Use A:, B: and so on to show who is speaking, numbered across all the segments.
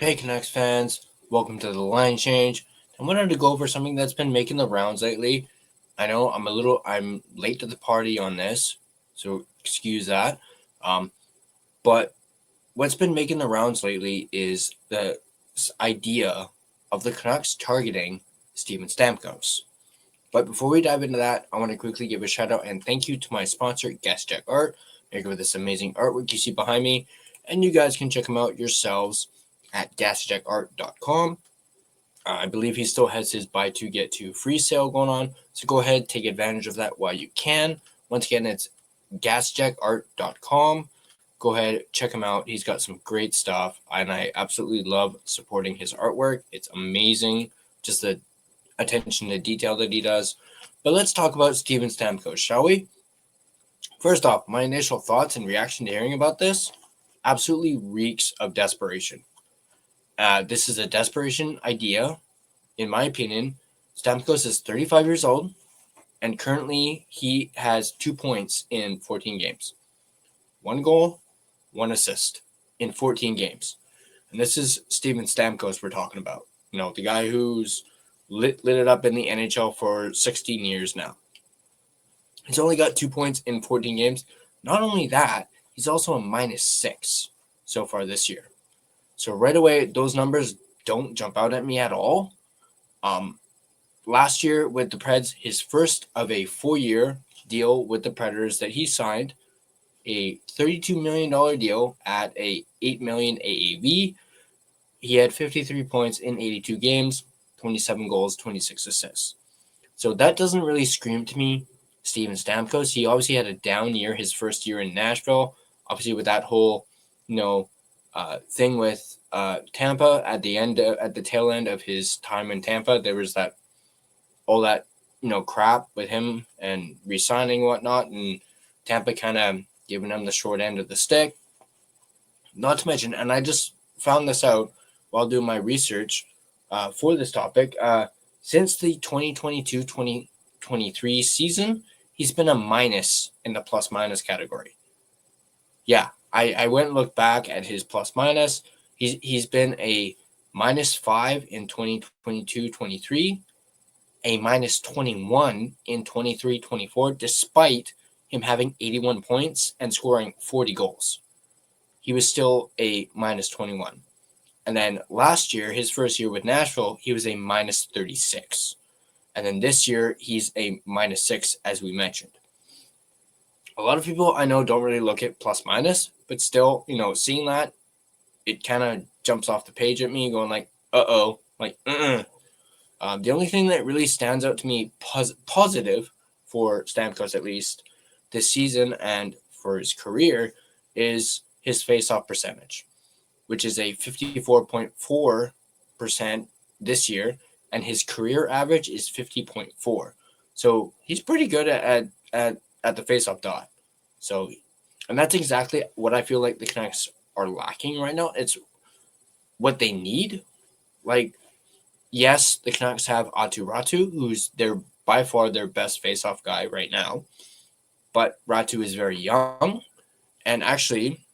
A: Hey Canucks fans, welcome to the line change. I wanted to go over something that's been making the rounds lately. I know I'm late to the party on this, so excuse that. But what's been making the rounds lately is the idea of the Canucks targeting Steven Stamkos. But before we dive into that, I want to quickly give a shout out and thank you to my sponsor, Gassy Jack Art, maker of this amazing artwork you see behind me, and you guys can check him out yourselves at gassyjackart.com. I believe he still has his buy two get two free sale going on, so go ahead, take advantage of that while you can. Once again, it's gassyjackart.com. Go ahead, check him out. He's got some great stuff, and I absolutely love supporting his artwork. It's amazing, just the attention to detail that he does. But let's talk about Steven Stamkos, shall we? First off, my initial thoughts and reaction to hearing about this absolutely reeks of desperation. This is a desperation idea, in my opinion. Stamkos is 35 years old, and currently he has 2 points in 14 games. 1 goal, 1 assist in 14 games. And this is Steven Stamkos we're talking about. You know, the guy who's lit it up in the NHL for 16 years now. He's only got 2 points in 14 games. Not only that, he's also a -6 so far this year. So right away, those numbers don't jump out at me at all. Last year with the Preds, his first of a 4-year deal with the Predators that he signed, a $32 million deal at a $8 million AAV. He had 53 points in 82 games, 27 goals, 26 assists. So that doesn't really scream to me Steven Stamkos. He obviously had a down year his first year in Nashville, obviously with that whole, thing with Tampa at the tail end of his time in Tampa. There was all that crap with him and re-signing and whatnot, and Tampa kind of giving him the short end of the stick. Not to mention, and I just found this out while doing my research for this topic, since the 2022-2023 season, he's been a minus in the plus-minus category. Yeah, I went and looked back at his plus-minus. He's been a -5 in 2022-23, a -21 in 23-24, despite him having 81 points and scoring 40 goals. He was still a -21. And then last year, his first year with Nashville, he was a -36. And then this year, he's a -6, as we mentioned. A lot of people I know don't really look at plus-minus, but still, seeing that, it kind of jumps off the page at me, going like, uh-oh, like, The only thing that really stands out to me positive for Stamkos, at least this season and for his career, is his face-off percentage, which is a 54.4% this year, and his career average is 50.4. So he's pretty good at the face-off dot. So, and that's exactly what I feel like the Canucks are lacking right now. It's what they need. Like, yes, the Canucks have Aatu Räty, who's by far their best face-off guy right now. But Räty is very young. And actually,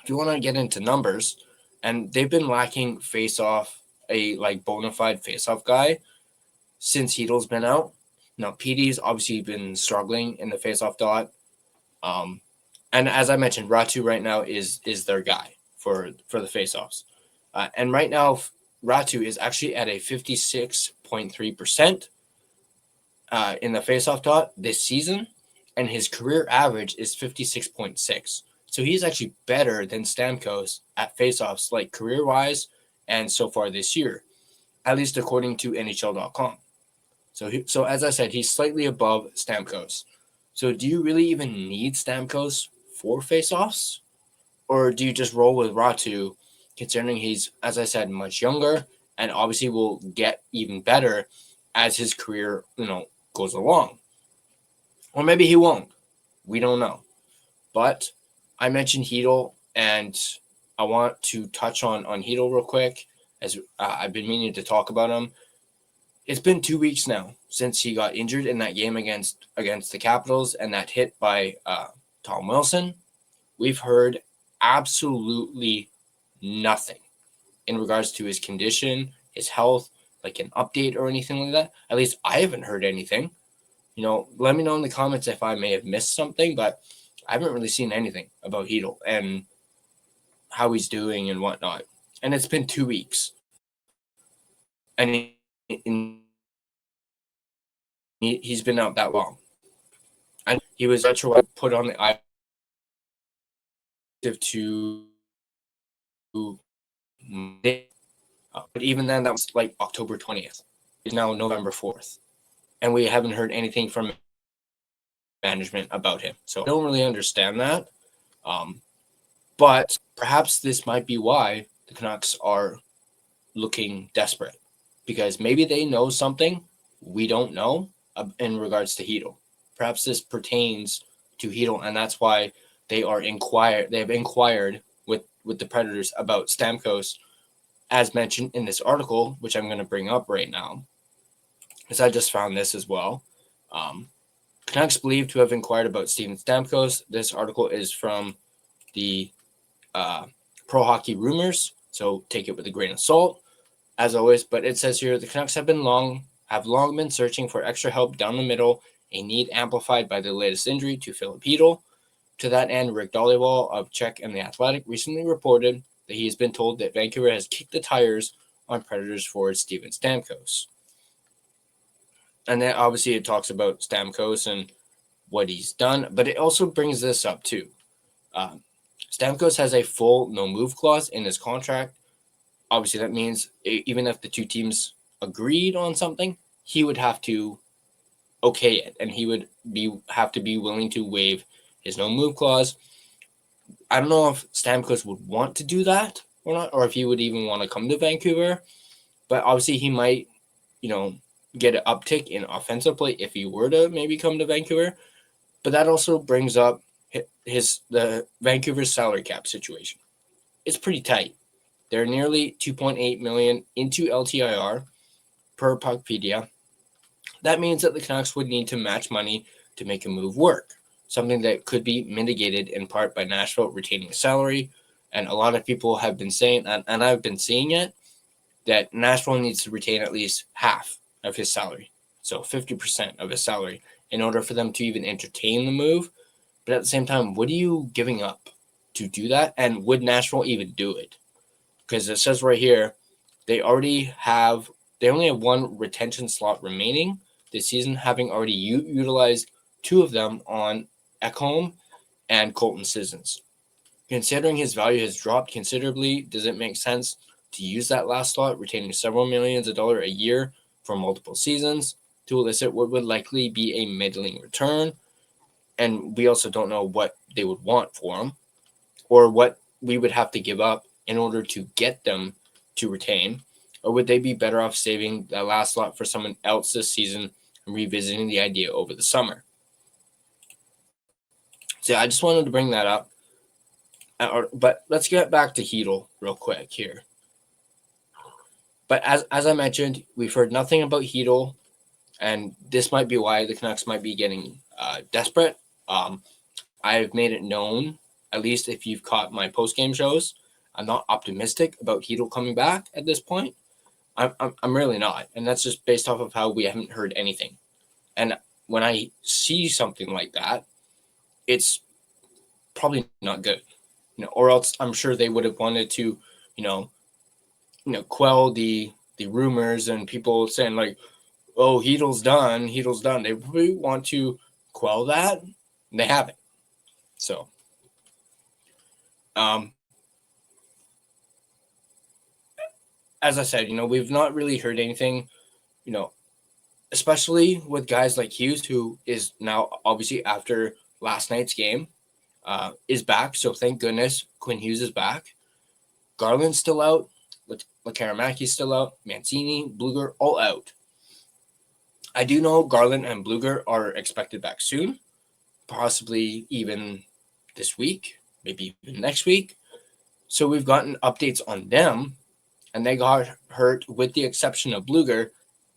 A: if you want to get into numbers, and they've been lacking face-off, a bona fide face-off guy since Chytil's been out. Now, PD's obviously been struggling in the face-off dot. And as I mentioned, Räty right now is their guy for the face-offs. And right now, Räty is actually at a 56.3% in the face-off dot this season, and his career average is 56.6. So he's actually better than Stamkos at face-offs, like career-wise, and so far this year, at least according to NHL.com. So as I said, he's slightly above Stamkos. So do you really even need Stamkos for face-offs? Or do you just roll with Räty, considering he's, as I said, much younger and obviously will get even better as his career, goes along? Or maybe he won't. We don't know. But I mentioned Chytil, and I want to touch on Chytil real quick, as I've been meaning to talk about him. It's been 2 weeks now since he got injured in that game against the Capitals and that hit by Tom Wilson. We've heard absolutely nothing in regards to his condition, his health, like an update or anything like that. At least I haven't heard anything. Let me know in the comments if I may have missed something, but I haven't really seen anything about Chytil and how he's doing and whatnot. And it's been 2 weeks. And he's been out that long. And he was put on the active to but even then, that was like October 20th. It's now November 4th. And we haven't heard anything from management about him. So I don't really understand that. But perhaps this might be why the Canucks are looking desperate. Because maybe they know something we don't know in regards to Chytil. Perhaps this pertains to Chytil, and that's why they have inquired with the Predators about Stamkos, as mentioned in this article, which I'm going to bring up right now, because I just found this as well. Canucks believed to have inquired about Steven Stamkos. This article is from the Pro Hockey Rumors, so take it with a grain of salt, as always. But it says here the Canucks have long been searching for extra help down the middle, a need amplified by the latest injury to Filip Chytil. To that end, Rick Dhaliwal of Czech and The Athletic recently reported that he has been told that Vancouver has kicked the tires on Predators forward Steven Stamkos. And then obviously it talks about Stamkos and what he's done, but it also brings this up too. Stamkos has a full no-move clause in his contract. Obviously, that means even if the two teams agreed on something, he would have to okay it, and he would have to be willing to waive his no-move clause. I don't know if Stamkos would want to do that or not, or if he would even want to come to Vancouver. But obviously, he might, get an uptick in offensive play if he were to maybe come to Vancouver. But that also brings up the Vancouver's salary cap situation. It's pretty tight. They're nearly $2.8 million into LTIR per Puckpedia. That means that the Canucks would need to match money to make a move work, something that could be mitigated in part by Nashville retaining salary. And a lot of people have been saying, and I've been seeing it, that Nashville needs to retain at least half of his salary, so 50% of his salary, in order for them to even entertain the move. But at the same time, what are you giving up to do that? And would Nashville even do it? Because it says right here, they only have one retention slot remaining this season, having already utilized two of them on Ekholm and Colton Sissons. Considering his value has dropped considerably, does it make sense to use that last slot, retaining several millions of dollars a year for multiple seasons, to elicit what would likely be a middling return? And we also don't know what they would want for him, or what we would have to give up in order to get them to retain. Or would they be better off saving that last slot for someone else this season and revisiting the idea over the summer? So I just wanted to bring that up. But let's get back to Chytil real quick here. But as I mentioned, we've heard nothing about Chytil, and this might be why the Canucks might be getting desperate. I've made it known, at least if you've caught my post-game shows, I'm not optimistic about Chytil coming back at this point. I'm really not, and that's just based off of how we haven't heard anything. And when I see something like that, it's probably not good, or else I'm sure they would have wanted to, quell the rumors and people saying like, "Oh, Chytil's done. They really want to quell that, and they haven't. So, as I said, we've not really heard anything, especially with guys like Hughes, who is now obviously after last night's game, is back. So thank goodness Quinn Hughes is back. Garland's still out. Lekkerimäki's still out. Mancini, Bluger, all out. I do know Garland and Bluger are expected back soon, possibly even this week, maybe even next week. So we've gotten updates on them, and they got hurt, with the exception of Bluger,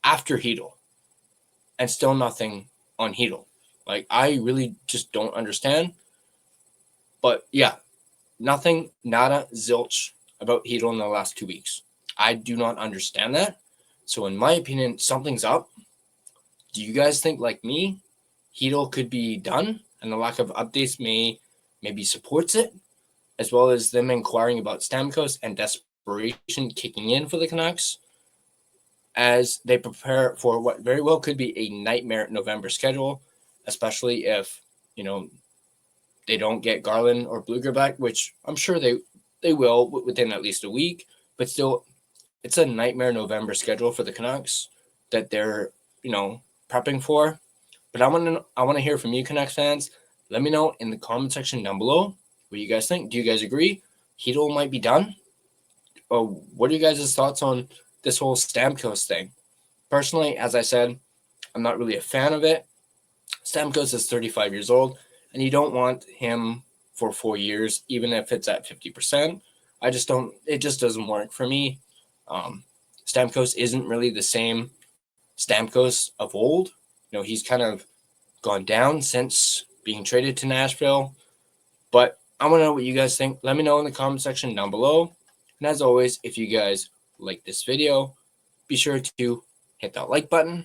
A: after Chytil, and still nothing on Chytil. Like, I really just don't understand. But yeah, nothing, nada, zilch about Chytil in the last 2 weeks. I do not understand that. So in my opinion, something's up. Do you guys think, like me, Chytil could be done and the lack of updates maybe supports it, as well as them inquiring about Stamkos and Desperation kicking in for the Canucks as they prepare for what very well could be a nightmare November schedule, especially if, they don't get Garland or Bluger back, which I'm sure they will within at least a week. But still, it's a nightmare November schedule for the Canucks that they're, prepping for. But I want to hear from you, Canucks fans. Let me know in the comment section down below what you guys think. Do you guys agree Chytil might be done? Or what are you guys' thoughts on this whole Stamkos thing? Personally, as I said, I'm not really a fan of it. Stamkos is 35 years old, and you don't want him for 4 years, even if it's at 50%. It just doesn't work for me. Stamkos isn't really the same Stamkos of old. He's kind of gone down since being traded to Nashville. But I want to know what you guys think. Let me know in the comment section down below. And as always, if you guys like this video, be sure to hit that like button.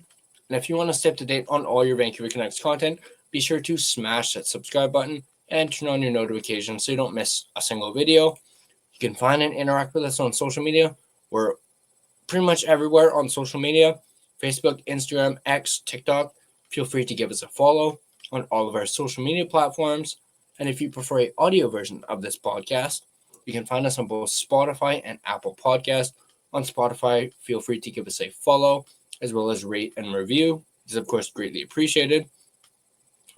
A: And if you want to stay up to date on all your Vancouver Canucks content, be sure to smash that subscribe button and turn on your notifications so you don't miss a single video. You can find and interact with us on social media. We're pretty much everywhere on social media: Facebook, Instagram, X, TikTok. Feel free to give us a follow on all of our social media platforms. And if you prefer an audio version of this podcast, you can find us on both Spotify and Apple Podcasts. On Spotify, feel free to give us a follow, as well as rate and review. It's, of course, greatly appreciated.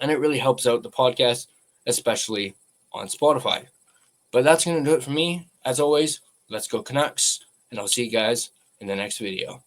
A: And it really helps out the podcast, especially on Spotify. But that's going to do it for me. As always, let's go Canucks. And I'll see you guys in the next video.